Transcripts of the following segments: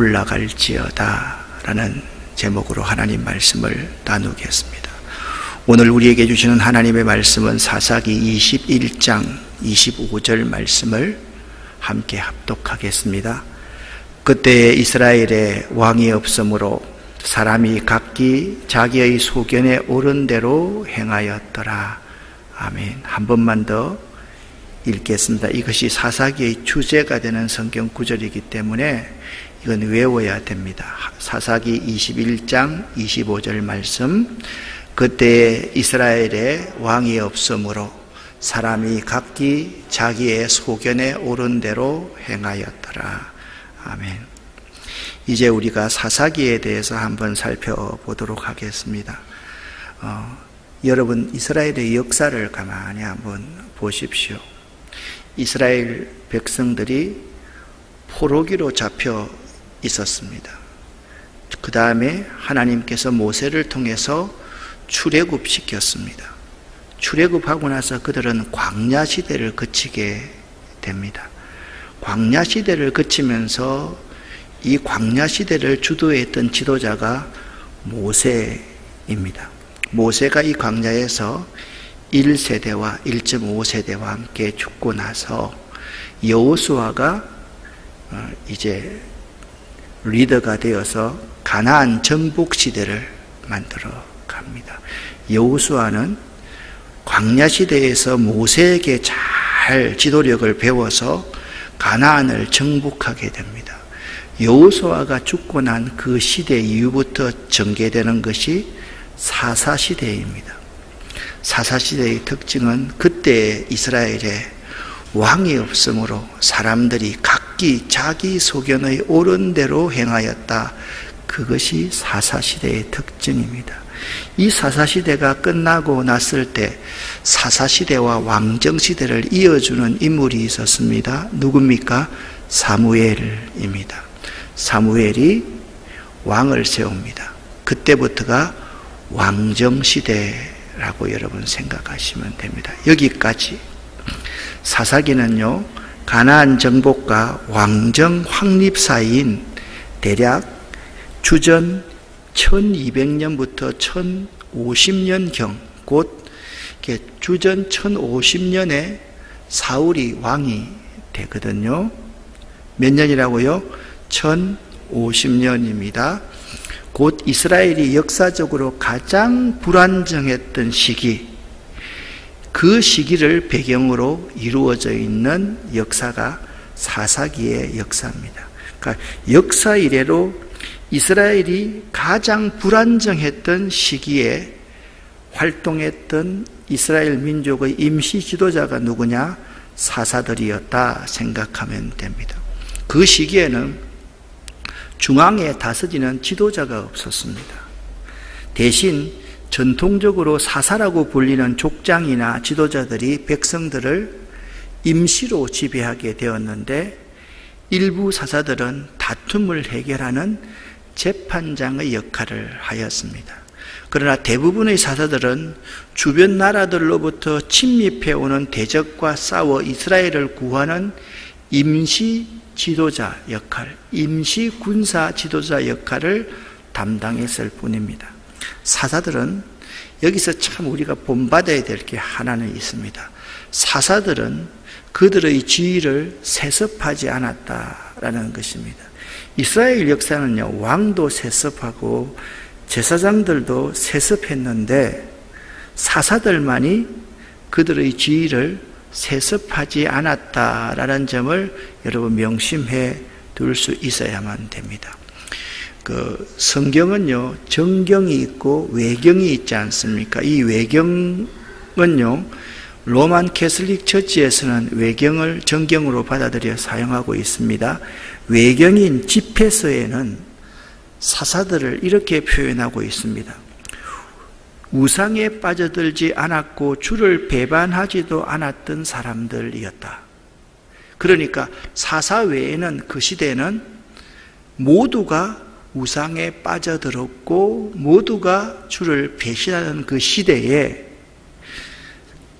올라갈지어다 라는 제목으로 하나님 말씀을 나누겠습니다. 오늘 우리에게 주시는 하나님의 말씀은 사사기 21장 25절 말씀을 함께 합독하겠습니다. 그때 이스라엘에 왕이 없으므로 사람이 각기 자기의 소견에 옳은 대로 행하였더라. 아멘. 한 번만 더 읽겠습니다. 이것이 사사기의 주제가 되는 성경 구절이기 때문에 이건 외워야 됩니다. 사사기 21장 25절 말씀. 그때 이스라엘에 왕이 없으므로 사람이 각기 자기의 소견에 옳은 대로 행하였더라. 아멘. 이제 우리가 사사기에 대해서 한번 살펴보도록 하겠습니다. 여러분, 이스라엘의 역사를 가만히 한번 보십시오. 이스라엘 백성들이 포로기로 잡혀 있었습니다. 그 다음에 하나님께서 모세를 통해서 출애굽시켰습니다. 출애굽하고 나서 그들은 광야 시대를 거치게 됩니다. 광야 시대를 거치면서 이 광야 시대를 주도했던 지도자가 모세입니다. 모세가 이 광야에서 1세대와 1.5세대와 함께 죽고 나서 여호수아가 이제 리더가 되어서 가나안 정복 시대를 만들어 갑니다. 여호수아는 광야 시대에서 모세에게 잘 지도력을 배워서 가나안을 정복하게 됩니다. 여호수아가 죽고 난 그 시대 이후부터 전개되는 것이 사사시대입니다. 사사시대의 특징은 그때 이스라엘에 왕이 없으므로 사람들이 각기 자기 소견의 옳은 대로 행하였다. 그것이 사사시대의 특징입니다. 이 사사시대가 끝나고 났을 때 사사시대와 왕정시대를 이어주는 인물이 있었습니다. 누굽니까? 사무엘입니다. 사무엘이 왕을 세웁니다. 그때부터가 왕정시대라고 여러분 생각하시면 됩니다. 여기까지. 사사기는요, 가나안 정복과 왕정 확립 사이인 대략 주전 1200년부터 1050년경, 곧 주전 1050년에 사울이 왕이 되거든요. 몇 년이라고요? 1050년입니다. 곧 이스라엘이 역사적으로 가장 불안정했던 시기, 그 시기를 배경으로 이루어져 있는 역사가 사사기의 역사입니다. 그러니까 역사 이래로 이스라엘이 가장 불안정했던 시기에 활동했던 이스라엘 민족의 임시 지도자가 누구냐? 사사들이었다 생각하면 됩니다. 그 시기에는 중앙에 다스리는 지도자가 없었습니다. 대신 전통적으로 사사라고 불리는 족장이나 지도자들이 백성들을 임시로 지배하게 되었는데, 일부 사사들은 다툼을 해결하는 재판장의 역할을 하였습니다. 그러나 대부분의 사사들은 주변 나라들로부터 침입해오는 대적과 싸워 이스라엘을 구하는 임시 지도자 역할, 임시 군사 지도자 역할을 담당했을 뿐입니다. 사사들은 여기서 참 우리가 본받아야 될 게 하나는 있습니다. 사사들은 그들의 지위를 세습하지 않았다라는 것입니다. 이스라엘 역사는요, 왕도 세습하고 제사장들도 세습했는데 사사들만이 그들의 지위를 세습하지 않았다라는 점을 여러분 명심해 둘 수 있어야만 됩니다. 성경은요, 정경이 있고 외경이 있지 않습니까? 이 외경은요, 로만 캐슬릭 처치에서는 외경을 정경으로 받아들여 사용하고 있습니다. 외경인 집회서에는 사사들을 이렇게 표현하고 있습니다. 우상에 빠져들지 않았고 주를 배반하지도 않았던 사람들이었다. 그러니까 사사 외에는 그 시대는 모두가 우상에 빠져들었고 모두가 주를 배신하는 그 시대에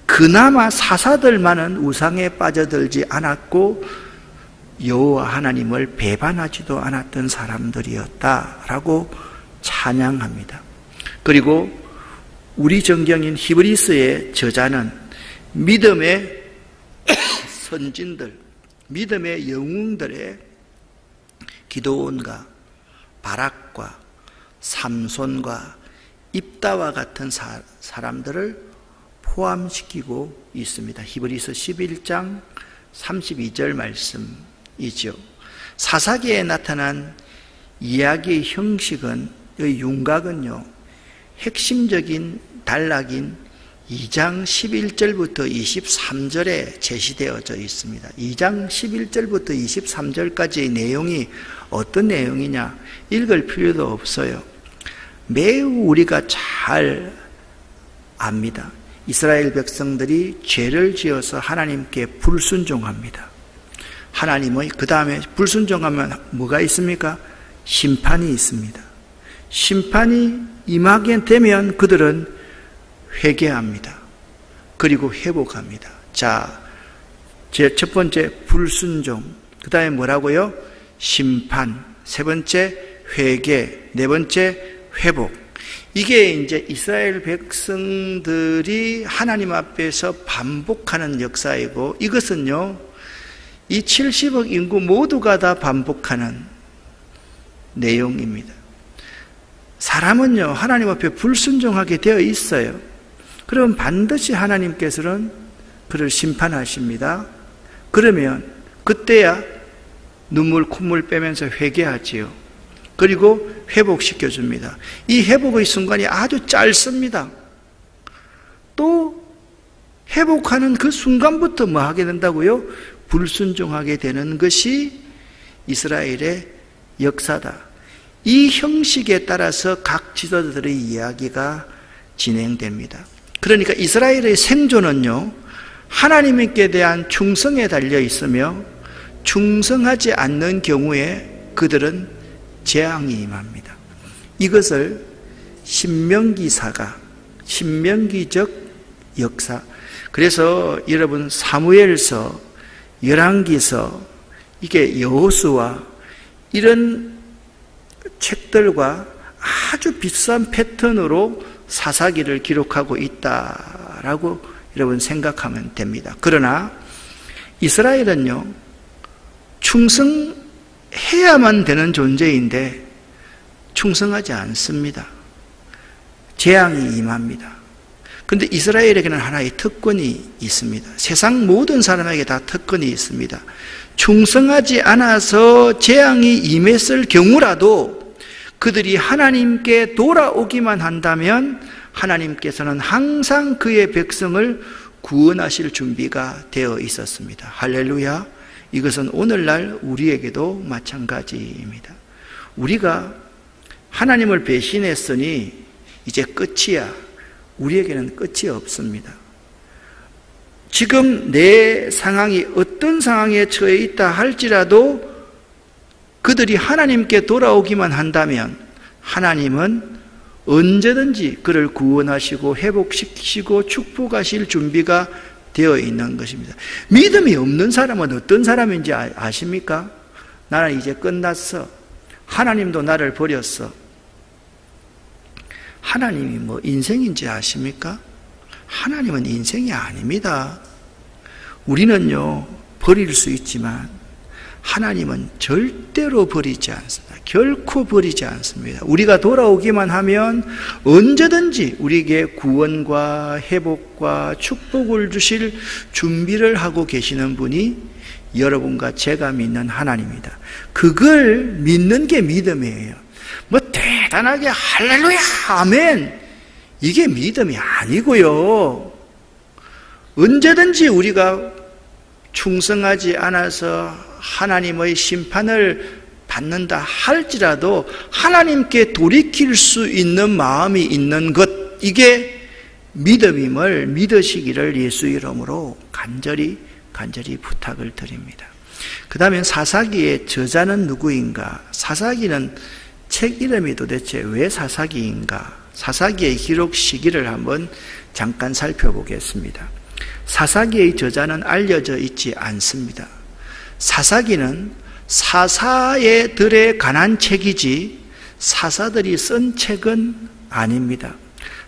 그나마 사사들만은 우상에 빠져들지 않았고 여호와 하나님을 배반하지도 않았던 사람들이었다라고 찬양합니다. 그리고 우리 정경인 히브리서의 저자는 믿음의 선진들, 믿음의 영웅들의 기도원과 바락과 삼손과 입다와 같은 사람들을 포함시키고 있습니다. 히브리서 11장 32절 말씀이죠. 사사기에 나타난 이야기의 형식은, 이 윤곽은요, 핵심적인 단락인 2장 11절부터 23절에 제시되어져 있습니다. 2장 11절부터 23절까지의 내용이 어떤 내용이냐? 읽을 필요도 없어요. 매우 우리가 잘 압니다. 이스라엘 백성들이 죄를 지어서 하나님께 불순종합니다. 하나님의 그 다음에 불순종하면 뭐가 있습니까? 심판이 있습니다. 심판이 임하게 되면 그들은 회개합니다. 그리고 회복합니다. 자, 제 첫 번째 불순종, 그 다음에 뭐라고요? 심판, 세 번째 회개, 네 번째 회복. 이게 이제 이스라엘 백성들이 하나님 앞에서 반복하는 역사이고, 이것은요, 이 70억 인구 모두가 다 반복하는 내용입니다. 사람은요, 하나님 앞에 불순종하게 되어 있어요. 그럼 반드시 하나님께서는 그를 심판하십니다. 그러면 그때야 눈물 콧물 빼면서 회개하지요. 그리고 회복시켜 줍니다. 이 회복의 순간이 아주 짧습니다. 또 회복하는 그 순간부터 뭐 하게 된다고요? 불순종하게 되는 것이 이스라엘의 역사다. 이 형식에 따라서 각 지도자들의 이야기가 진행됩니다. 그러니까 이스라엘의 생존은요, 하나님께 대한 충성에 달려 있으며 충성하지 않는 경우에 그들은 재앙이 임합니다. 이것을 신명기사가, 신명기적 역사, 그래서 여러분 사무엘서, 열왕기서, 이게 여호수아, 이런 책들과 아주 비슷한 패턴으로 사사기를 기록하고 있다라고 여러분 생각하면 됩니다. 그러나 이스라엘은요, 충성해야만 되는 존재인데 충성하지 않습니다. 재앙이 임합니다. 그런데 이스라엘에게는 하나의 특권이 있습니다. 세상 모든 사람에게 다 특권이 있습니다. 충성하지 않아서 재앙이 임했을 경우라도 그들이 하나님께 돌아오기만 한다면 하나님께서는 항상 그의 백성을 구원하실 준비가 되어 있었습니다. 할렐루야. 이것은 오늘날 우리에게도 마찬가지입니다. 우리가 하나님을 배신했으니 이제 끝이야. 우리에게는 끝이 없습니다. 지금 내 상황이 어떤 상황에 처해 있다 할지라도 그들이 하나님께 돌아오기만 한다면 하나님은 언제든지 그를 구원하시고 회복시키시고 축복하실 준비가 되어 있는 것입니다. 믿음이 없는 사람은 어떤 사람인지 아십니까? 나는 이제 끝났어. 하나님도 나를 버렸어. 하나님이 뭐 인생인지 아십니까? 하나님은 인생이 아닙니다. 우리는요, 버릴 수 있지만 하나님은 절대로 버리지 않습니다. 결코 버리지 않습니다. 우리가 돌아오기만 하면 언제든지 우리에게 구원과 회복과 축복을 주실 준비를 하고 계시는 분이 여러분과 제가 믿는 하나님입니다. 그걸 믿는 게 믿음이에요. 뭐 대단하게 할렐루야 아멘, 이게 믿음이 아니고요. 언제든지 우리가 충성하지 않아서 하나님의 심판을 받는다 할지라도 하나님께 돌이킬 수 있는 마음이 있는 것, 이게 믿음임을 믿으시기를 예수 이름으로 간절히 부탁을 드립니다. 그 다음에 사사기의 저자는 누구인가? 사사기는 책 이름이 도대체 왜 사사기인가? 사사기의 기록 시기를 한번 잠깐 살펴보겠습니다. 사사기의 저자는 알려져 있지 않습니다. 사사기는 사사들에 관한 책이지 사사들이 쓴 책은 아닙니다.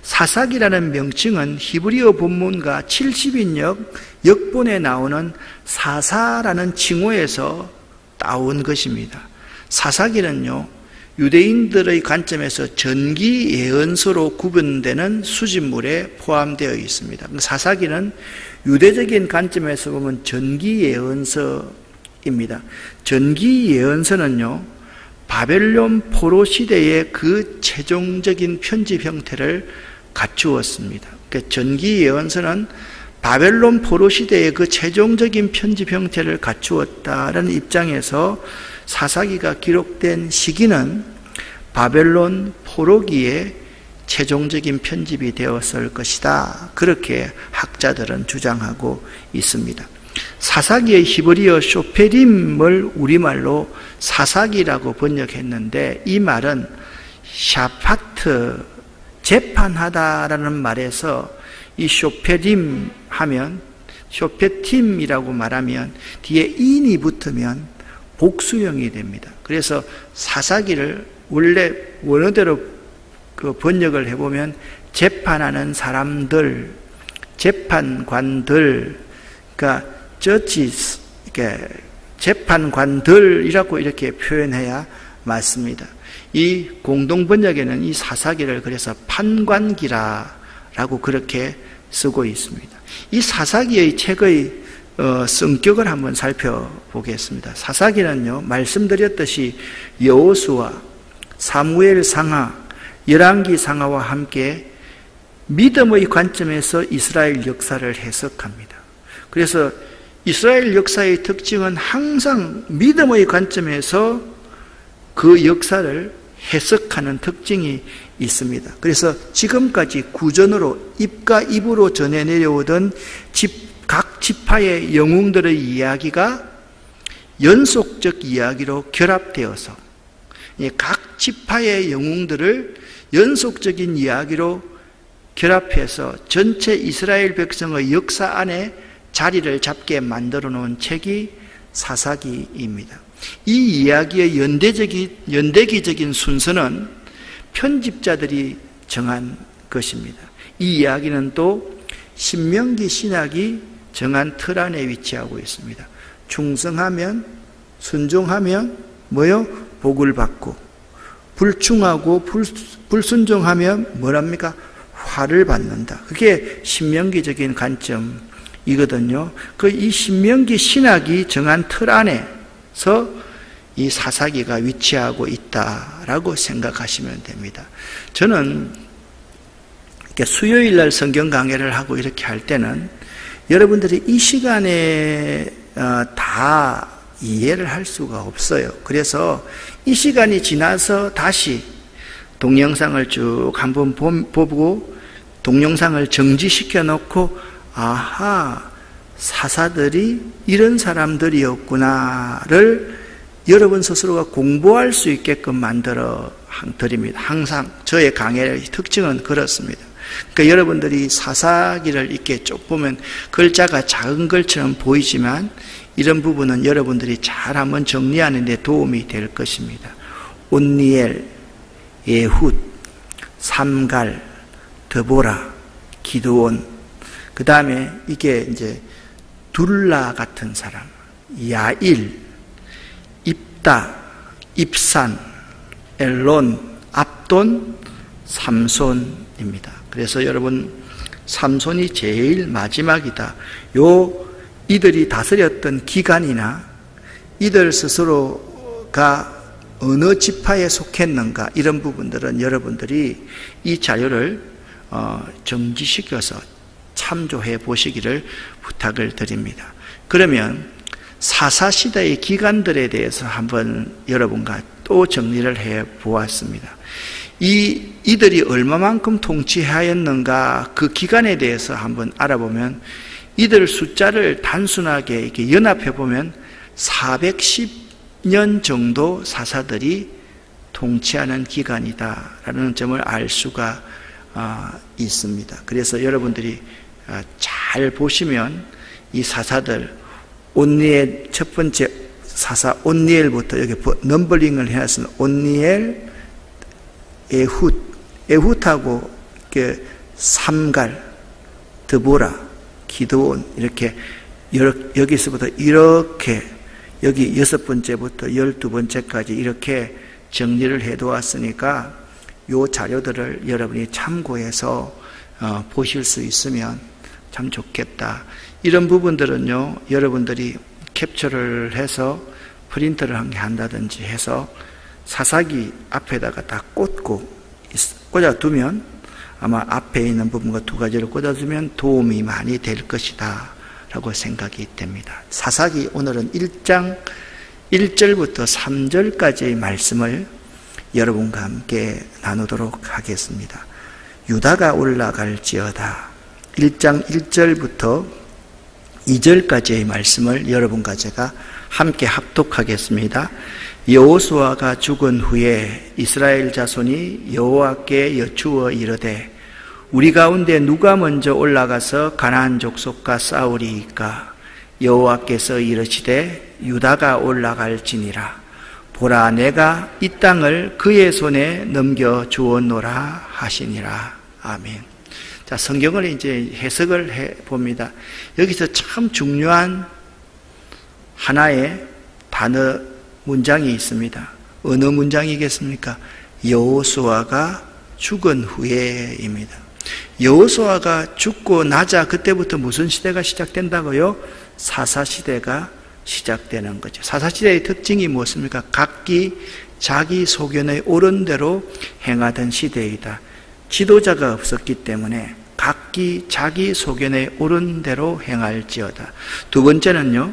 사사기라는 명칭은 히브리어 본문과 70인역 역본에 나오는 사사라는 칭호에서 따온 것입니다. 사사기는요, 유대인들의 관점에서 전기 예언서로 구분되는 수집물에 포함되어 있습니다. 사사기는 유대적인 관점에서 보면 전기 예언서입니다. 전기 예언서는요, 바벨론 포로 시대의 그 최종적인 편집 형태를 갖추었습니다. 그러니까 전기 예언서는 바벨론 포로 시대의 그 최종적인 편집 형태를 갖추었다는 입장에서 사사기가 기록된 시기는 바벨론 포로기에 최종적인 편집이 되었을 것이다. 그렇게 학자들은 주장하고 있습니다. 사사기의 히브리어 쇼페림을 우리말로 사사기라고 번역했는데 이 말은 샤파트, 재판하다라는 말에서 이 쇼페림 하면, 쇼페팀이라고 말하면 뒤에 인이 붙으면 복수형이 됩니다. 그래서 사사기를 원래 원어대로 그 번역을 해보면 재판하는 사람들, 재판관들, 그러니까 judges, 이렇게 재판관들이라고 이렇게 표현해야 맞습니다. 이 공동 번역에는 이 사사기를 그래서 판관기라고 그렇게 쓰고 있습니다. 이 사사기의 책의 성격을 한번 살펴보겠습니다. 사사기는요, 말씀드렸듯이 여호수아, 사무엘 상하, 열왕기 상하와 함께 믿음의 관점에서 이스라엘 역사를 해석합니다. 그래서 이스라엘 역사의 특징은 항상 믿음의 관점에서 그 역사를 해석하는 특징이 있습니다. 그래서 지금까지 구전으로 입과 입으로 전해 내려오던 각 지파의 영웅들의 이야기가 연속적 이야기로 결합되어서 각 지파의 영웅들을 연속적인 이야기로 결합해서 전체 이스라엘 백성의 역사 안에 자리를 잡게 만들어 놓은 책이 사사기입니다. 이 이야기의 연대기적인 순서는 편집자들이 정한 것입니다. 이 이야기는 또 신명기 신학이 정한 틀 안에 위치하고 있습니다. 충성하면, 순종하면 뭐요? 복을 받고, 불충하고 불순종하면 뭐랍니까? 화를 받는다. 그게 신명기적인 관점이거든요. 이 신명기 신학이 정한 틀 안에서 이 사사기가 위치하고 있다라고 생각하시면 됩니다. 저는 이렇게 수요일 날 성경 강해를 하고 이렇게 할 때는 여러분들이 이 시간에 다 이해를 할 수가 없어요. 그래서 이 시간이 지나서 다시 동영상을 쭉 한번 보고 동영상을 정지시켜 놓고 아하, 사사들이 이런 사람들이었구나를 여러분 스스로가 공부할 수 있게끔 만들어 드립니다. 항상 저의 강의의 특징은 그렇습니다. 그러니까 여러분들이 사사기를 이렇게 쭉 보면 글자가 작은 글처럼 보이지만 이런 부분은 여러분들이 잘 한번 정리하는 데 도움이 될 것입니다. 온니엘, 예훗, 삼갈, 드보라, 기드온, 그 다음에 이게 이제 둘라 같은 사람, 야일, 입다, 입산, 엘론, 압돈, 삼손입니다. 그래서 여러분, 삼손이 제일 마지막이다. 이들이 다스렸던 기간이나 이들 스스로가 어느 지파에 속했는가 이런 부분들은 여러분들이 이 자료를 정지시켜서 참조해 보시기를 부탁을 드립니다. 그러면 사사시대의 기간들에 대해서 한번 여러분과 또 정리를 해 보았습니다. 이들이 얼마만큼 통치하였는가 그 기간에 대해서 한번 알아보면 이들 숫자를 단순하게 이렇게 연합해 보면 410년 정도 사사들이 통치하는 기간이다라는 점을 알 수가 있습니다. 그래서 여러분들이 잘 보시면 이 사사들, 온니의 첫 번째 사사 온니엘부터 여기 넘버링을 해놨으면 온니엘, 에훗하고 이렇게 삼갈, 드보라, 기드온 이렇게 여기서부터 이렇게 여기 6번째부터 12번째까지 이렇게 정리를 해두었으니까 요 자료들을 여러분이 참고해서 보실 수 있으면 참 좋겠다. 이런 부분들은요, 여러분들이 캡처를 해서 프린트를 한다든지 해서 사사기 앞에다가 다 꽂아두면 아마 앞에 있는 부분과 두 가지를 꽂아두면 도움이 많이 될 것이다 라고 생각이 됩니다. 사사기 오늘은 1장 1절부터 3절까지의 말씀을 여러분과 함께 나누도록 하겠습니다. 유다가 올라갈지어다. 1장 1절부터 2절까지의 말씀을 여러분과 제가 함께 합독하겠습니다. 여호수아가 죽은 후에 이스라엘 자손이 여호와께 여쭈어 이르되 우리 가운데 누가 먼저 올라가서 가나안 족속과 싸우리이까? 여호와께서 이르시되 유다가 올라갈지니라. 보라, 내가 이 땅을 그의 손에 넘겨 주었노라 하시니라. 아멘. 자, 성경을 이제 해석을 해 봅니다. 여기서 참 중요한 하나의 단어 문장이 있습니다. 어느 문장이겠습니까? 여호수아가 죽은 후에입니다. 여호수아가 죽고 나자 그때부터 무슨 시대가 시작된다고요? 사사시대가 시작되는 거죠. 사사시대의 특징이 무엇입니까? 각기 자기 소견의 옳은 대로 행하던 시대이다. 지도자가 없었기 때문에 각기 자기 소견의 옳은 대로 행할지어다. 두 번째는요,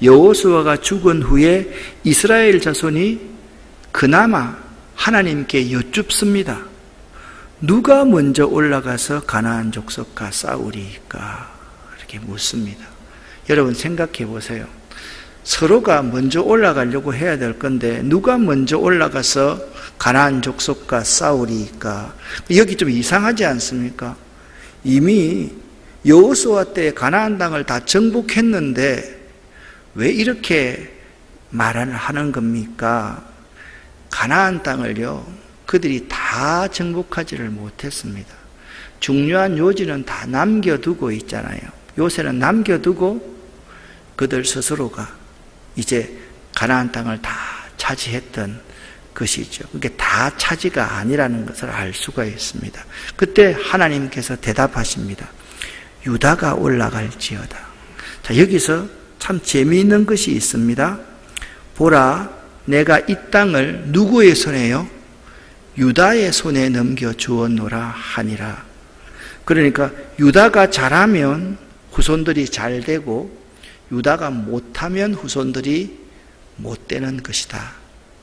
여호수아가 죽은 후에 이스라엘 자손이 그나마 하나님께 여쭙습니다. 누가 먼저 올라가서 가나안 족속과 싸우리까? 이렇게 묻습니다. 여러분 생각해 보세요. 서로가 먼저 올라가려고 해야 될 건데 누가 먼저 올라가서 가나안 족속과 싸우리까? 여기 좀 이상하지 않습니까? 이미 여호수아 때 가나안 땅을 다 정복했는데 왜 이렇게 말을 하는 겁니까? 가나안 땅을요, 그들이 다 정복하지를 못했습니다. 중요한 요지는 다 남겨두고 있잖아요. 요새는 남겨두고 그들 스스로가 이제 가나안 땅을 다 차지했던 것이죠. 그게 다 차지가 아니라는 것을 알 수가 있습니다. 그때 하나님께서 대답하십니다. 유다가 올라갈지어다. 자, 여기서 참 재미있는 것이 있습니다. 보라, 내가 이 땅을 누구의 손에요? 유다의 손에 넘겨 주었노라 하니라. 그러니까 유다가 잘하면 후손들이 잘 되고 유다가 못하면 후손들이 못 되는 것이다.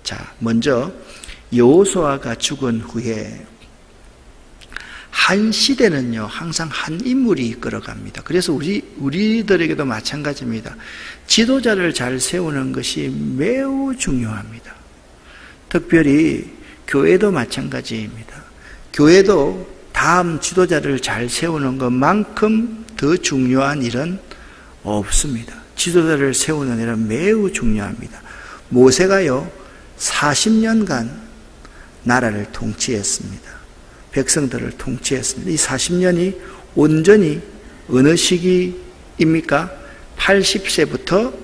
자, 먼저 여호수아가 죽은 후에 한 시대는요, 항상 한 인물이 이끌어갑니다. 그래서 우리들에게도 마찬가지입니다. 지도자를 잘 세우는 것이 매우 중요합니다. 특별히 교회도 마찬가지입니다. 교회도 다음 지도자를 잘 세우는 것만큼 더 중요한 일은 없습니다. 지도자를 세우는 일은 매우 중요합니다. 모세가요, 40년간 나라를 통치했습니다. 백성들을 통치했습니다. 이 40년이 온전히 어느 시기입니까? 80세부터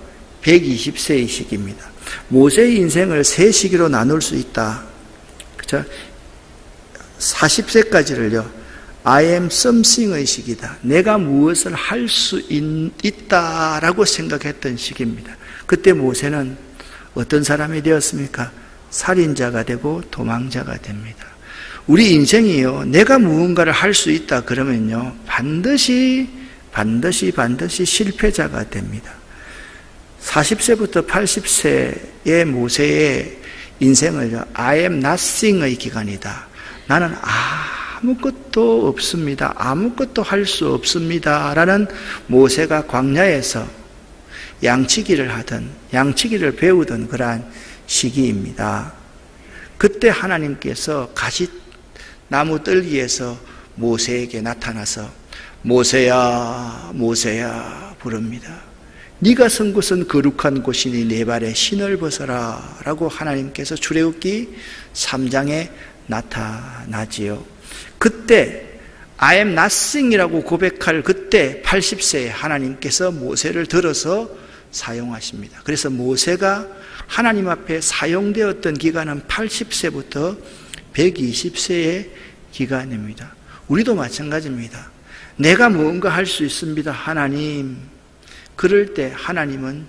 120세의 시기입니다. 모세의 인생을 세 시기로 나눌 수 있다. 그렇죠? 40세까지를요, I am something의 시기다. 내가 무엇을 할 수 있다라고 생각했던 시기입니다. 그때 모세는 어떤 사람이 되었습니까? 살인자가 되고 도망자가 됩니다. 우리 인생이요, 내가 무언가를 할 수 있다 그러면요, 반드시 실패자가 됩니다. 40세부터 80세의 모세의 인생을 I am nothing의 기간이다. 나는 아무것도 없습니다. 아무것도 할 수 없습니다. 라는 모세가 광야에서 양치기를 하던, 양치기를 배우던 그러한 시기입니다. 그때 하나님께서 가시나무 뜰기에서 모세에게 나타나서 모세야, 모세야 부릅니다. 네가 선 곳은 거룩한 곳이니 내 발에 신을 벗어라 라고 하나님께서 출애굽기 3장에 나타나지요. 그때 I am nothing이라고 고백할 그때 80세에 하나님께서 모세를 들어서 사용하십니다. 그래서 모세가 하나님 앞에 사용되었던 기간은 80세부터 120세의 기간입니다. 우리도 마찬가지입니다. 내가 무언가 할 수 있습니다, 하나님. 그럴 때 하나님은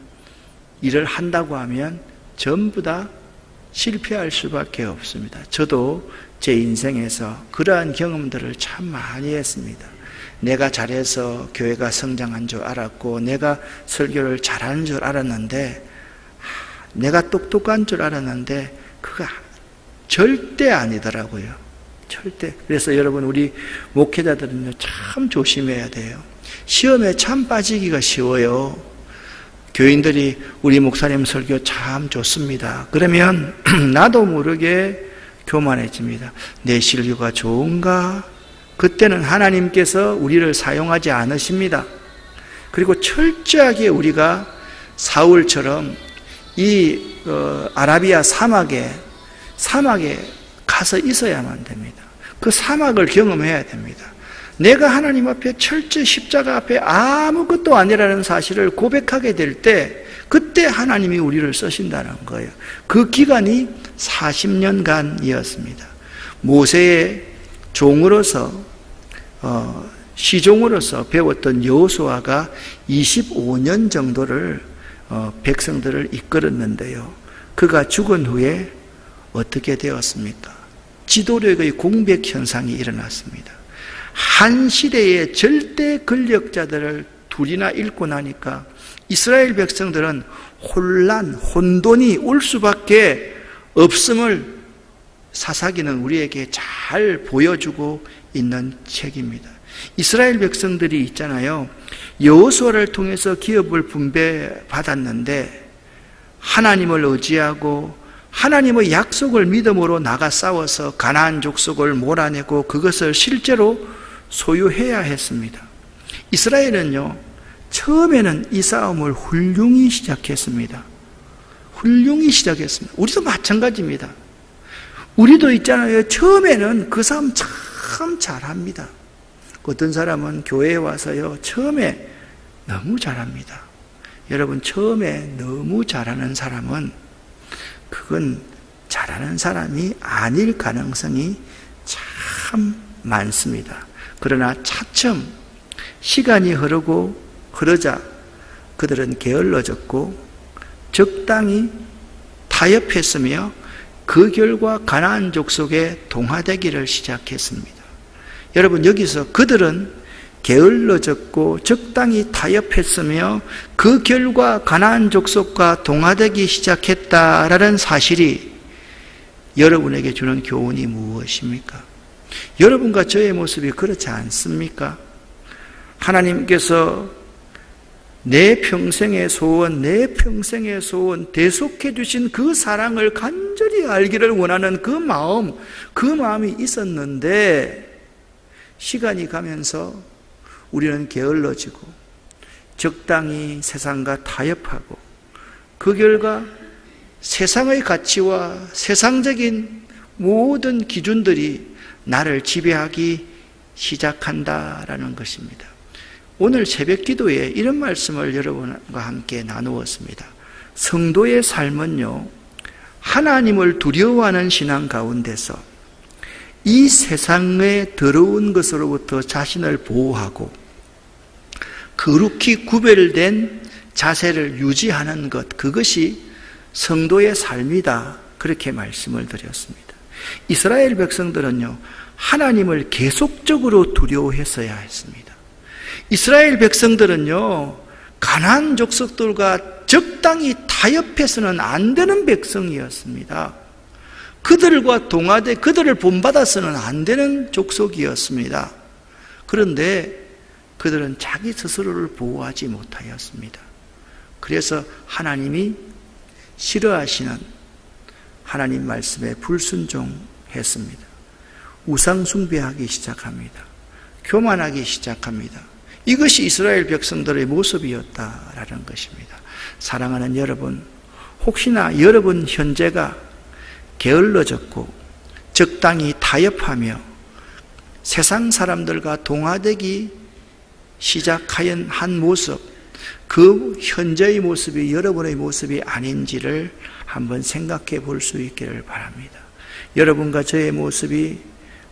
일을 한다고 하면 전부 다 실패할 수밖에 없습니다. 저도 제 인생에서 그러한 경험들을 참 많이 했습니다. 내가 잘해서 교회가 성장한 줄 알았고, 내가 설교를 잘하는 줄 알았는데, 내가 똑똑한 줄 알았는데 그거 절대 아니더라고요. 절대. 그래서 여러분, 우리 목회자들은요, 참 조심해야 돼요. 시험에 참 빠지기가 쉬워요. 교인들이 우리 목사님 설교 참 좋습니다. 그러면 나도 모르게 교만해집니다. 내 설교가 좋은가? 그때는 하나님께서 우리를 사용하지 않으십니다. 그리고 철저하게 우리가 사울처럼 이 아라비아 사막에 가서 있어야만 됩니다. 그 사막을 경험해야 됩니다. 내가 하나님 앞에 철저히 십자가 앞에 아무것도 아니라는 사실을 고백하게 될 때, 그때 하나님이 우리를 쓰신다는 거예요. 그 기간이 40년간이었습니다. 모세의 종으로서 시종으로서 배웠던 여호수아가 25년 정도를 백성들을 이끌었는데요. 그가 죽은 후에 어떻게 되었습니까? 지도력의 공백 현상이 일어났습니다. 한 시대의 절대 권력자들을 둘이나 잃고 나니까 이스라엘 백성들은 혼돈이 올 수밖에 없음을 사사기는 우리에게 잘 보여주고 있는 책입니다. 이스라엘 백성들이 있잖아요. 여호수아를 통해서 기업을 분배받았는데 하나님을 의지하고 하나님의 약속을 믿음으로 나가 싸워서 가나안 족속을 몰아내고 그것을 실제로 소유해야 했습니다. 이스라엘은요, 처음에는 이 싸움을 훌륭히 시작했습니다. 우리도 마찬가지입니다. 우리도 있잖아요. 처음에는 그 싸움 참 잘합니다. 어떤 사람은 교회에 와서요, 처음에 너무 잘합니다. 여러분, 처음에 너무 잘하는 사람은 그건 잘하는 사람이 아닐 가능성이 참 많습니다. 그러나 차츰 시간이 흐르자 그들은 게을러졌고 적당히 타협했으며 그 결과 가나안 족속에 동화되기를 시작했습니다. 여러분, 여기서 그들은 게을러졌고 적당히 타협했으며 그 결과 가나안 족속과 동화되기 시작했다라는 사실이 여러분에게 주는 교훈이 무엇입니까? 여러분과 저의 모습이 그렇지 않습니까? 하나님께서 내 평생의 소원 대속해 주신 그 사랑을 간절히 알기를 원하는 그 마음이 있었는데 시간이 가면서 우리는 게을러지고 적당히 세상과 타협하고 그 결과 세상의 가치와 세상적인 모든 기준들이 나를 지배하기 시작한다라는 것입니다. 오늘 새벽 기도에 이런 말씀을 여러분과 함께 나누었습니다. 성도의 삶은요, 하나님을 두려워하는 신앙 가운데서 이 세상의 더러운 것으로부터 자신을 보호하고 거룩히 구별된 자세를 유지하는 것, 그것이 성도의 삶이다, 그렇게 말씀을 드렸습니다. 이스라엘 백성들은요, 하나님을 계속적으로 두려워했어야 했습니다. 이스라엘 백성들은요, 가나안 족속들과 적당히 타협해서는 안 되는 백성이었습니다. 그들과 동화돼 그들을 본받아서는 안 되는 족속이었습니다. 그런데 그들은 자기 스스로를 보호하지 못하였습니다. 그래서 하나님이 싫어하시는 하나님 말씀에 불순종했습니다. 우상 숭배하기 시작합니다. 교만하기 시작합니다. 이것이 이스라엘 백성들의 모습이었다라는 것입니다. 사랑하는 여러분, 혹시나 여러분 현재가 게을러졌고 적당히 타협하며 세상 사람들과 동화되기 시작한 한 모습, 그 현재의 모습이 여러분의 모습이 아닌지를 한번 생각해 볼 수 있기를 바랍니다. 여러분과 저의 모습이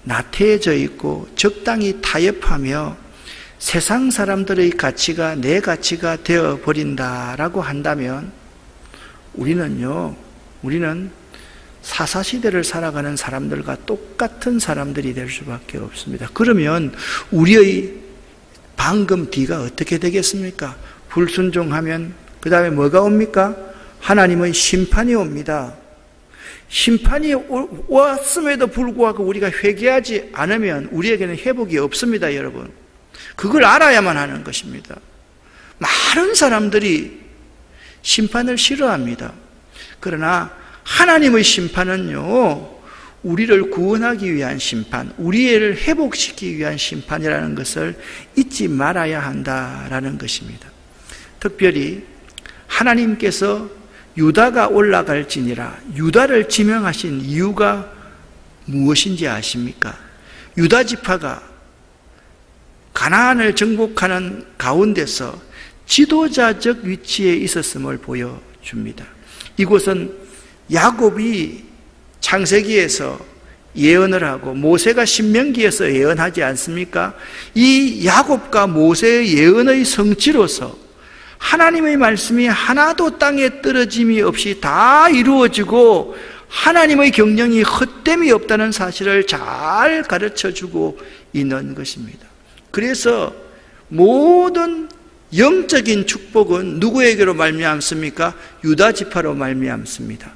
나태해져 있고 적당히 타협하며 세상 사람들의 가치가 내 가치가 되어버린다라고 한다면 우리는 사사시대를 살아가는 사람들과 똑같은 사람들이 될 수밖에 없습니다. 그러면 우리의 방금 뒤가 어떻게 되겠습니까? 불순종하면 그 다음에 뭐가 옵니까? 하나님의 심판이 옵니다. 심판이 왔음에도 불구하고 우리가 회개하지 않으면 우리에게는 회복이 없습니다, 여러분. 그걸 알아야만 하는 것입니다. 많은 사람들이 심판을 싫어합니다. 그러나 하나님의 심판은요, 우리를 구원하기 위한 심판, 우리를 회복시키기 위한 심판이라는 것을 잊지 말아야 한다라는 것입니다. 특별히 하나님께서 유다가 올라갈지니라 유다를 지명하신 이유가 무엇인지 아십니까? 유다 지파가 가나안을 정복하는 가운데서 지도자적 위치에 있었음을 보여줍니다. 이곳은 야곱이 창세기에서 예언을 하고 모세가 신명기에서 예언하지 않습니까? 이 야곱과 모세의 예언의 성취로서 하나님의 말씀이 하나도 땅에 떨어짐이 없이 다 이루어지고 하나님의 경영이 헛됨이 없다는 사실을 잘 가르쳐주고 있는 것입니다. 그래서 모든 영적인 축복은 누구에게로 말미암습니까? 유다 지파로 말미암습니다.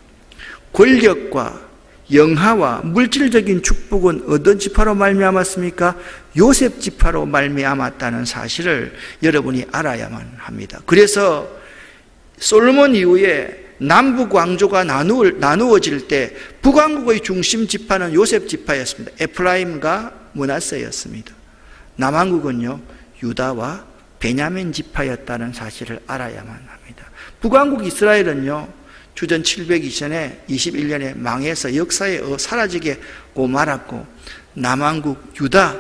권력과 영화와 물질적인 축복은 어떤 지파로 말미암았습니까? 요셉 지파로 말미암았다는 사실을 여러분이 알아야만 합니다. 그래서 솔로몬 이후에 남북 왕조가 나누어질 때 북왕국의 중심 지파는 요셉 지파였습니다. 에프라임과 므낫세였습니다. 남왕국은요, 유다와 베냐민 지파였다는 사실을 알아야만 합니다. 북왕국 이스라엘은요, 주전 721년에 망해서 역사에 사라지게 말았고, 남왕국 유다,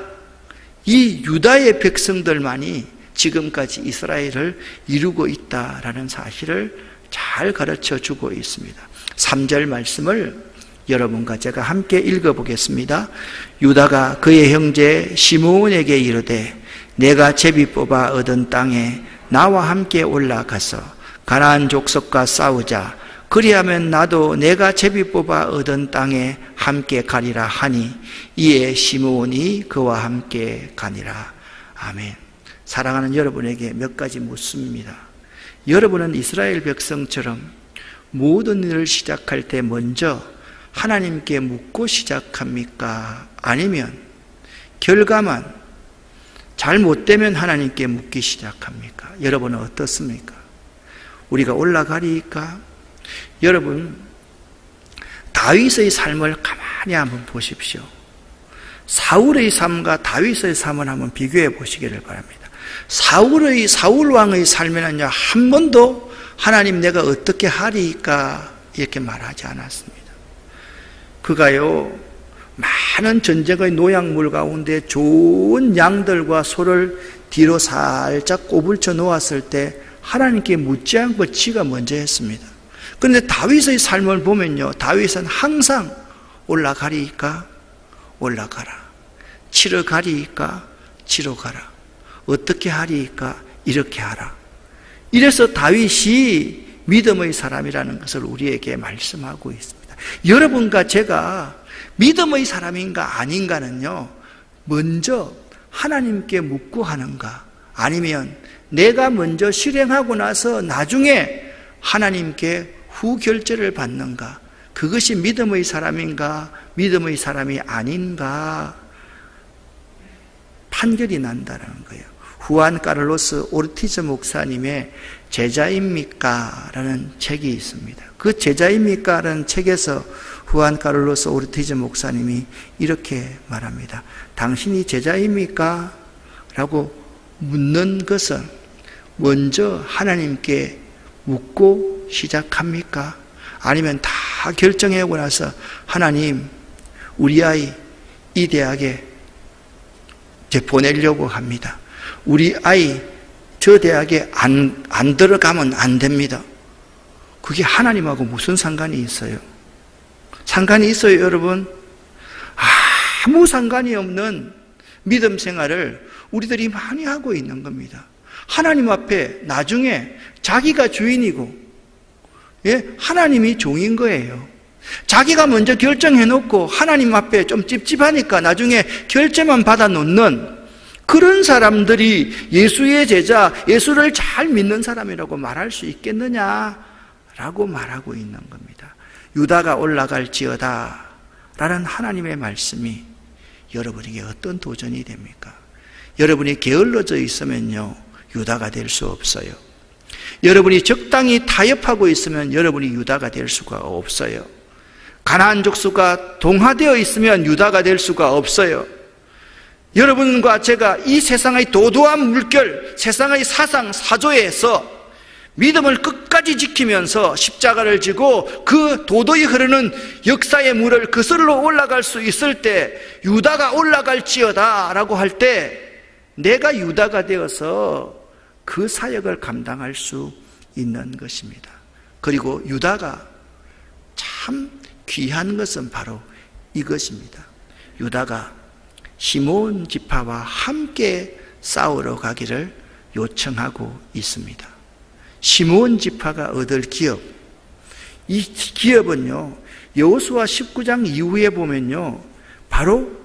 이 유다의 백성들만이 지금까지 이스라엘을 이루고 있다라는 사실을 잘 가르쳐 주고 있습니다. 3절 말씀을 여러분과 제가 함께 읽어보겠습니다. 유다가 그의 형제 시므온에게 이르되 내가 제비 뽑아 얻은 땅에 나와 함께 올라가서 가나안 족속과 싸우자. 그리하면 나도 내가 제비 뽑아 얻은 땅에 함께 가리라 하니 이에 시므온이 그와 함께 가니라. 아멘. 사랑하는 여러분에게 몇 가지 묻습니다. 여러분은 이스라엘 백성처럼 모든 일을 시작할 때 먼저 하나님께 묻고 시작합니까? 아니면 결과만 잘못되면 하나님께 묻기 시작합니까? 여러분은 어떻습니까? 우리가 올라가리까? 여러분, 다윗의 삶을 가만히 한번 보십시오. 사울의 삶과 다윗의 삶을 한번 비교해 보시기를 바랍니다. 사울 왕의 삶에는요, 한 번도 하나님 내가 어떻게 하리까 이렇게 말하지 않았습니다. 그가요, 많은 전쟁의 노약물 가운데 좋은 양들과 소를 뒤로 살짝 꼬불쳐 놓았을 때 하나님께 묻지 않고 지가 먼저 했습니다. 그런데 다윗의 삶을 보면요, 다윗은 항상 올라가리까? 올라가라. 치러 가리까? 치러 가라. 어떻게 하리까? 이렇게 하라. 이래서 다윗이 믿음의 사람이라는 것을 우리에게 말씀하고 있습니다. 여러분과 제가 믿음의 사람인가 아닌가는요, 먼저 하나님께 묻고 하는가, 아니면 내가 먼저 실행하고 나서 나중에 하나님께 후 결제를 받는가, 그것이 믿음의 사람인가 믿음의 사람이 아닌가 판결이 난다는 거예요. 후안 카를로스 오르티즈 목사님의 제자입니까? 라는 책이 있습니다. 그 제자입니까? 라는 책에서 후안 카를로스 오르티즈 목사님이 이렇게 말합니다. 당신이 제자입니까? 라고 묻는 것은 먼저 하나님께 묻고 시작합니까? 아니면 다 결정하고 나서 하나님, 우리 아이 이 대학에 이제 보내려고 합니다. 우리 아이 저 대학에 안 들어가면 안 됩니다. 그게 하나님하고 무슨 상관이 있어요? 상관이 있어요, 여러분? 아무 상관이 없는 믿음 생활을 우리들이 많이 하고 있는 겁니다. 하나님 앞에 나중에 자기가 주인이고, 하나님이 종인 거예요. 자기가 먼저 결정해놓고 하나님 앞에 좀 찝찝하니까 나중에 결제만 받아놓는 그런 사람들이 예수의 제자, 예수를 잘 믿는 사람이라고 말할 수 있겠느냐라고 말하고 있는 겁니다. 유다가 올라갈지어다 라는 하나님의 말씀이 여러분에게 어떤 도전이 됩니까? 여러분이 게을러져 있으면요, 유다가 될 수 없어요. 여러분이 적당히 타협하고 있으면 여러분이 유다가 될 수가 없어요. 가나안 족속과 동화되어 있으면 유다가 될 수가 없어요. 여러분과 제가 이 세상의 도도한 물결, 세상의 사상, 사조에서 믿음을 끝까지 지키면서 십자가를 지고 그 도도히 흐르는 역사의 물을 그슬로 올라갈 수 있을 때, 유다가 올라갈지어다 라고 할 때 내가 유다가 되어서 그 사역을 감당할 수 있는 것입니다. 그리고 유다가 참 귀한 것은 바로 이것입니다. 유다가 시므온 지파와 함께 싸우러 가기를 요청하고 있습니다. 시므온 지파가 얻을 기업, 이 기업은요, 여호수아 19장 이후에 보면요, 바로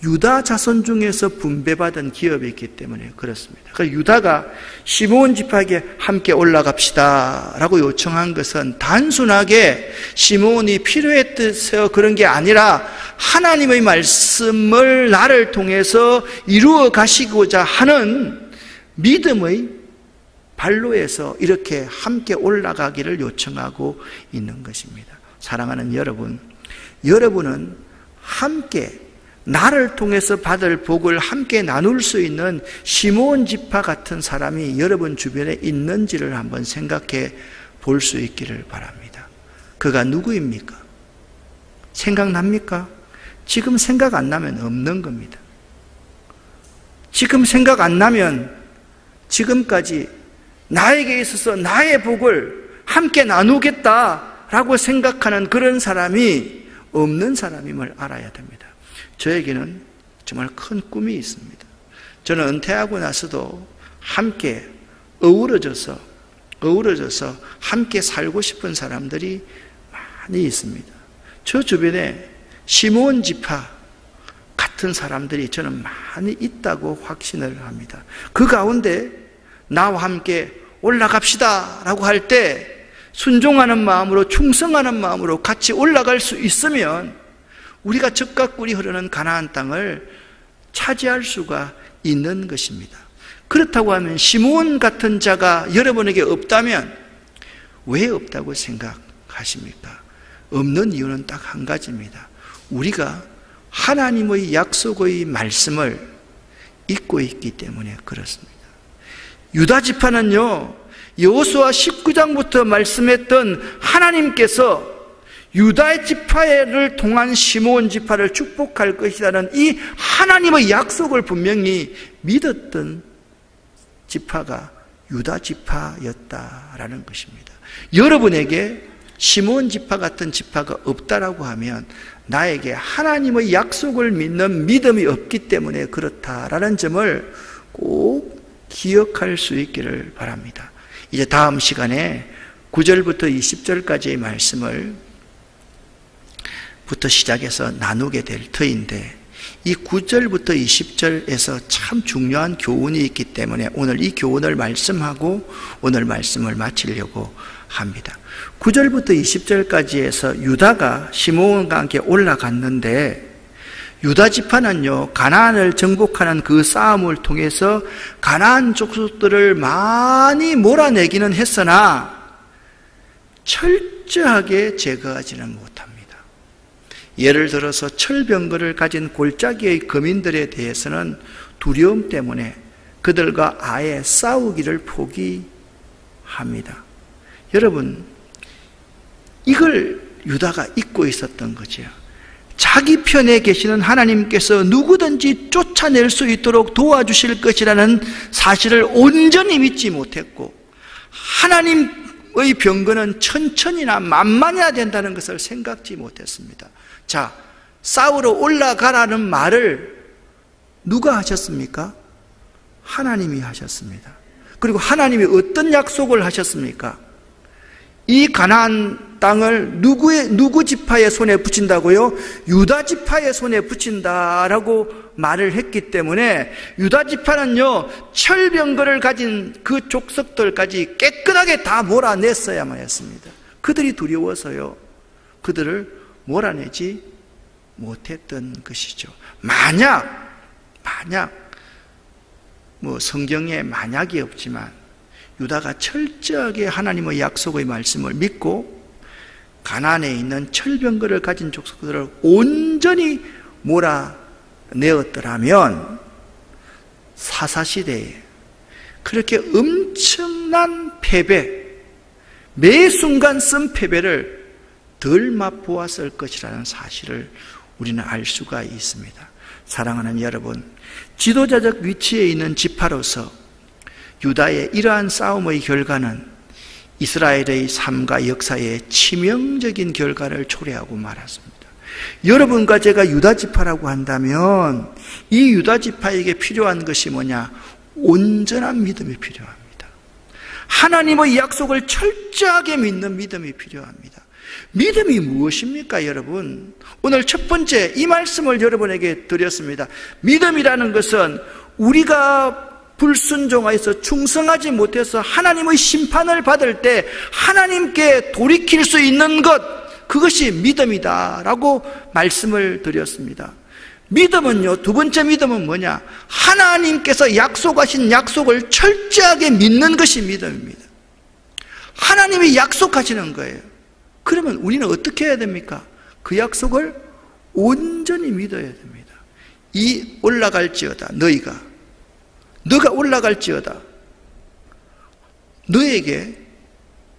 유다 자손 중에서 분배받은 기업이었기 때문에 그렇습니다. 그래서 유다가 시므온 지파에게 함께 올라갑시다 라고 요청한 것은 단순하게 시므온이 필요했어서 그런 게 아니라 하나님의 말씀을 나를 통해서 이루어 가시고자 하는 믿음의 발로에서 이렇게 함께 올라가기를 요청하고 있는 것입니다. 사랑하는 여러분, 여러분은 함께 나를 통해서 받을 복을 함께 나눌 수 있는 시므온 지파 같은 사람이 여러분 주변에 있는지를 한번 생각해 볼 수 있기를 바랍니다. 그가 누구입니까? 생각납니까? 지금 생각 안 나면 없는 겁니다. 지금 생각 안 나면 지금까지 나에게 있어서 나의 복을 함께 나누겠다라고 생각하는 그런 사람이 없는 사람임을 알아야 됩니다. 저에게는 정말 큰 꿈이 있습니다. 저는 은퇴하고 나서도 함께 어우러져서 함께 살고 싶은 사람들이 많이 있습니다. 저 주변에 시므온 지파 같은 사람들이 저는 많이 있다고 확신을 합니다. 그 가운데 나와 함께 올라갑시다 라고 할 때 순종하는 마음으로, 충성하는 마음으로 같이 올라갈 수 있으면 우리가 젖과 꿀이 흐르는 가나안 땅을 차지할 수가 있는 것입니다. 그렇다고 하면 시므온 같은 자가 여러분에게 없다면 왜 없다고 생각하십니까? 없는 이유는 딱 한 가지입니다. 우리가 하나님의 약속의 말씀을 잊고 있기 때문에 그렇습니다. 유다 지파는요, 여호수아 19장부터 말씀했던 하나님께서 유다의 지파를 통한 시므온 지파를 축복할 것이라는 이 하나님의 약속을 분명히 믿었던 지파가 유다 지파였다라는 것입니다. 여러분에게 시므온 지파 같은 지파가 없다라고 하면 나에게 하나님의 약속을 믿는 믿음이 없기 때문에 그렇다라는 점을 꼭 기억할 수 있기를 바랍니다. 이제 다음 시간에 9절부터 20절까지의 말씀을 부터 시작해서 나누게 될 터인데, 이 9절부터 20절에서 참 중요한 교훈이 있기 때문에 오늘 이 교훈을 말씀하고 오늘 말씀을 마치려고 합니다. 9절부터 20절까지에서 유다가 시므온과 함께 올라갔는데, 유다 지파는요, 가나안을 정복하는 그 싸움을 통해서 가나안 족속들을 많이 몰아내기는 했으나 철저하게 제거하지는 못합니다. 예를 들어서 철병거를 가진 골짜기의 거민들에 대해서는 두려움 때문에 그들과 아예 싸우기를 포기합니다. 여러분, 이걸 유다가 잊고 있었던 거죠. 자기 편에 계시는 하나님께서 누구든지 쫓아낼 수 있도록 도와주실 것이라는 사실을 온전히 믿지 못했고, 하나님의 병거는 천천히나 만만해야 된다는 것을 생각지 못했습니다. 자, 싸우러 올라가라는 말을 누가 하셨습니까? 하나님이 하셨습니다. 그리고 하나님이 어떤 약속을 하셨습니까? 이 가나안 땅을 누구 지파의 손에 붙인다고요? 유다 지파의 손에 붙인다라고 말을 했기 때문에 유다 지파는요, 철병거를 가진 그 족속들까지 깨끗하게 다 몰아냈어야만 했습니다. 그들이 두려워서요, 그들을 몰아내지 못했던 것이죠. 만약 성경에 만약이 없지만 유다가 철저하게 하나님의 약속의 말씀을 믿고 가나안에 있는 철병거를 가진 족속들을 온전히 몰아내었더라면 사사시대에 그렇게 엄청난 패배, 매 순간 쓴 패배를 덜 맛보았을 것이라는 사실을 우리는 알 수가 있습니다. 사랑하는 여러분, 지도자적 위치에 있는 지파로서 유다의 이러한 싸움의 결과는 이스라엘의 삶과 역사에 치명적인 결과를 초래하고 말았습니다. 여러분과 제가 유다 지파라고 한다면 이 유다 지파에게 필요한 것이 뭐냐? 온전한 믿음이 필요합니다. 하나님의 약속을 철저하게 믿는 믿음이 필요합니다. 믿음이 무엇입니까, 여러분? 오늘 첫 번째 이 말씀을 여러분에게 드렸습니다. 믿음이라는 것은 우리가 불순종하여서 충성하지 못해서 하나님의 심판을 받을 때 하나님께 돌이킬 수 있는 것, 그것이 믿음이다라고 말씀을 드렸습니다. 믿음은요, 두 번째 믿음은 뭐냐? 하나님께서 약속하신 약속을 철저하게 믿는 것이 믿음입니다. 하나님이 약속하시는 거예요. 그러면 우리는 어떻게 해야 됩니까? 그 약속을 온전히 믿어야 됩니다. 이 올라갈지어다, 너가 올라갈지어다, 너에게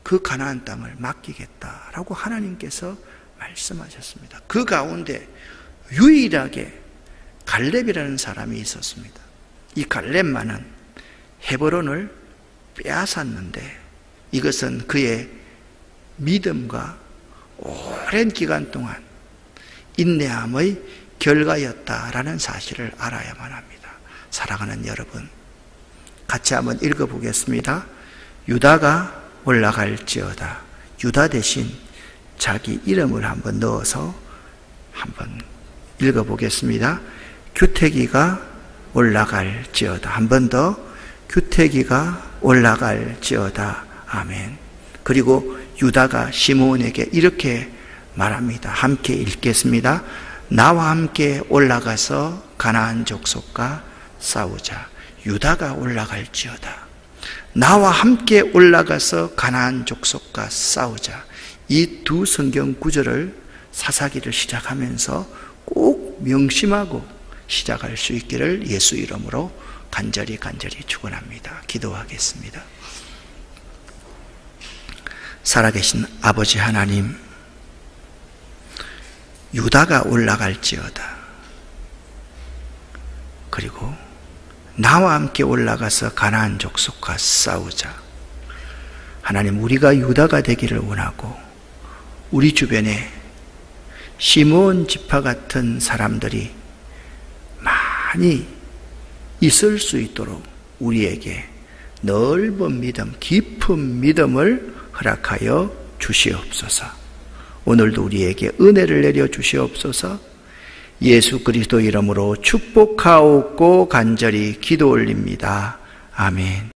그 가나안 땅을 맡기겠다라고 하나님께서 말씀하셨습니다. 그 가운데 유일하게 갈렙이라는 사람이 있었습니다. 이 갈렙만은 헤브론을 빼앗았는데 이것은 그의 믿음과 오랜 기간 동안 인내함의 결과였다라는 사실을 알아야만 합니다. 사랑하는 여러분, 같이 한번 읽어보겠습니다. 유다가 올라갈지어다. 유다 대신 자기 이름을 한번 넣어서 한번 읽어보겠습니다. 규태기가 올라갈지어다. 한 번 더, 규태기가 올라갈지어다. 아멘. 그리고 유다가 시므온에게 이렇게 말합니다. 함께 읽겠습니다. 나와 함께 올라가서 가나안 족속과 싸우자. 유다가 올라갈지어다. 나와 함께 올라가서 가나안 족속과 싸우자. 이 두 성경 구절을 사사기를 시작하면서 꼭 명심하고 시작할 수 있기를 예수 이름으로 간절히 축원합니다. 기도하겠습니다. 살아계신 아버지 하나님, 유다가 올라갈지어다. 그리고 나와 함께 올라가서 가나안 족속과 싸우자. 하나님, 우리가 유다가 되기를 원하고 우리 주변에 시므온 지파 같은 사람들이 많이 있을 수 있도록 우리에게 넓은 믿음, 깊은 믿음을 허락하여 주시옵소서. 오늘도 우리에게 은혜를 내려 주시옵소서. 예수 그리스도 이름으로 축복하옵고 간절히 기도 올립니다. 아멘.